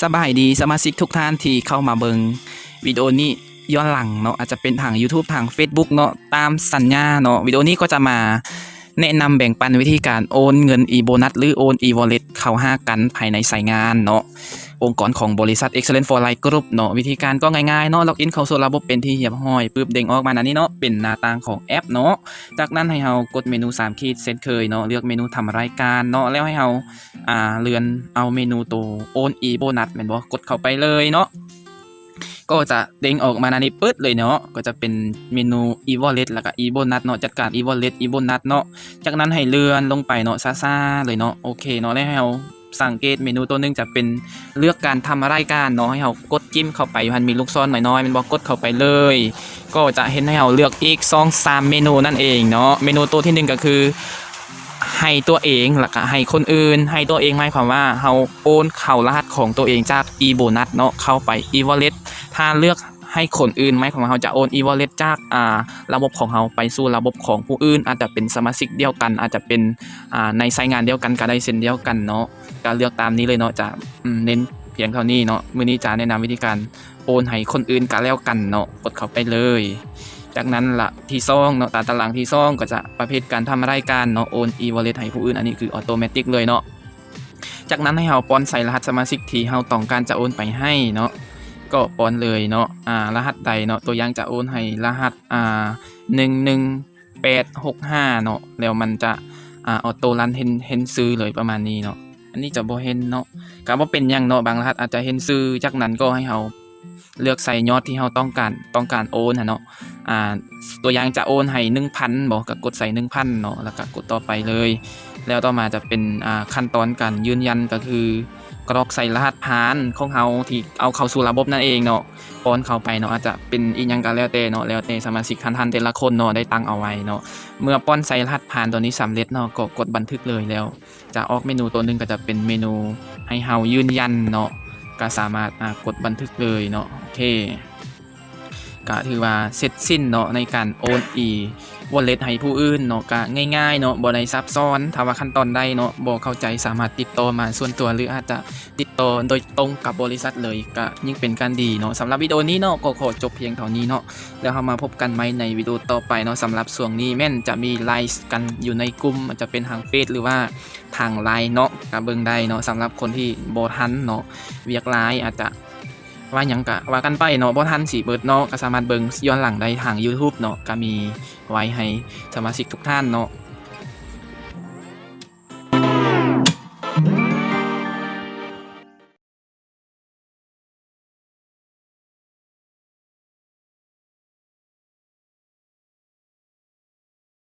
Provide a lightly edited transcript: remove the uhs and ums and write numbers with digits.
สบายดีสมาชิกทุกท่านที่เข้ามาเบิงวิดีโอนี้ย้อนหลังเนาะอาจจะเป็นทาง YouTube ทาง Facebook เนาะตามสัญญาเนาะวิดีโอนี้ก็จะมาแนะนำแบ่งปันวิธีการโอนเงิน e-bonus หรือโอน e-wallet เข้าหากันภายในสายงานเนาะองค์กรของบริษัท Excellent for Life Group เนาะวิธีการก็ง่ายๆเนาะล็อกอินเข้าสู่ระบบเป็นที่เรียบร้อยปึ๊บเด้งออกมาอันนี้เนาะเป็นหน้าต่างของแอปเนาะจากนั้นให้เรากดเมนู3ขีดเช่นเคยเนาะเลือกเมนูทำรายการเนาะแล้วให้เราเลื่อนเอาเมนูตัวโอน e-bonus แม่นบ่กดเข้าไปเลยเนาะก็จะเด้งออกมาอันนี้ปึ๊ดเลยเนาะก็จะเป็นเมนู e-wallet แล้วก็ e-bonus เนาะจัดการ e-wallet e-bonus เนาะจากนั้นให้เลื่อนลงไปเนาะซ่าๆเลยเนาะโอเคเนาะแล้วให้เราสังเกตเมนูตัวนึงจะเป็นเลือกการทำรายการเนาะให้เรากดจิ้มเข้าไปมันมีลูกศรน้อยๆมันบอกกดเข้าไปเลยก็จะเห็นให้เราเลือกอีก2-3เมนูนั่นเองเนาะเมนูตัวที่1ก็คือให้ตัวเองแล้วก็ให้คนอื่นให้ตัวเองหมายความว่าเราโอนเข้ารหัสของตัวเองจาก e-bonus เนาะเข้าไป e-wallet ถ้าเลือกให้คนอื่นหมายความว่าเราจะโอน e-wallet จากระบบของเราไปสู่ระบบของผู้อื่นอาจจะเป็นสมาชิกเดียวกันอาจจะเป็นในสายงานเดียวกันก็ได้เช่นเดียวกันเนาะก็เลือกตามนี้เลยเนาะจะเน้นเพียงเท่านี้เนาะมื้อนี้จะแนะนำวิธีการโอนให้คนอื่นก็แล้วกันเนาะกดเข้าไปเลยจากนั้นละที่2เนาะตารางที่2ก็จะประเภทการทำรายการเนาะโอน e-wallet ให้ผู้อื่นอันนี้คือออโตเมติกเลยเนาะจากนั้นให้เราป้อนใส่รหัสสมาชิกที่เราต้องการจะโอนไปให้เนาะก็ป้อนเลยเนาะรหัสใดเนาะตัวอย่างจะโอนให้รหัส11865เนาะแล้วมันจะออโต้รันเห็นซื้อเลยประมาณนี้เนาะอันนี้จะบ่เห็นเนาะก็บ่เป็นหยังเนาะบางรหัสอาจจะเห็นซื้อจากนั้นก็ให้เราเลือกใส่ยอดที่เราต้องการโอนเนาะตัวอย่างจะโอนให้ 1,000 บ่ก็กดใส่ 1,000 เนาะแล้วก็กดต่อไปเลยแล้วต่อมาจะเป็นขั้นตอนการยืนยันก็คือกรอกใส่รหัสผ่านของเราที่เอาเข้าสู่ระบบนั่นเองเนาะป้อนเข้าไปเนาะอาจจะเป็นอีหยังก็แล้วแต่เนาะแล้วแต่สมาชิกท่านแต่ละคนเนาะได้ตั้งเอาไว้เนาะเมื่อป้อนใส่รหัสผ่านตัวนี้สำเร็จเนาะก็กดบันทึกเลยแล้วจะออกเมนูตัวนึงก็จะเป็นเมนูให้เรายืนยันเนาะก็สามารถกดบันทึกเลยเนาะโอเคก็ถือว่าเสร็จสิ้นเนาะในการโอนwallet ให้ผู้อื่นเนาะก็ง่ายๆเนาะบ่ได้ซับซ้อนถ้าว่าขั้นตอนใดเนาะบ่เข้าใจสามารถติดต่อมาส่วนตัวหรืออาจจะติดต่อโดยตรงกับบริษัทเลยก็ยิ่งเป็นการดีเนาะสำหรับวิดีโอนี้เนาะก็ขอจบเพียงเท่านี้เนาะแล้วเรามาพบกันใหม่ในวิดีโอต่อไปเนาะสำหรับช่วงนี้แม่นจะมีไลฟ์กันอยู่ในกลุ่มอาจจะเป็นทางเฟซหรือว่าทางไลน์เนาะก็เบิ่งได้เนาะสำหรับคนที่บ่ทันเนาะเวียกหลายอาจจะว่าหยังกะว่ากันไปเนาะบ่ทันสิเบิดเนาะก็สามารถเบิ่งย้อนหลังได้ทาง YouTube เนาะก็มีไว้ให้สมาชิกทุกท่านเนาะ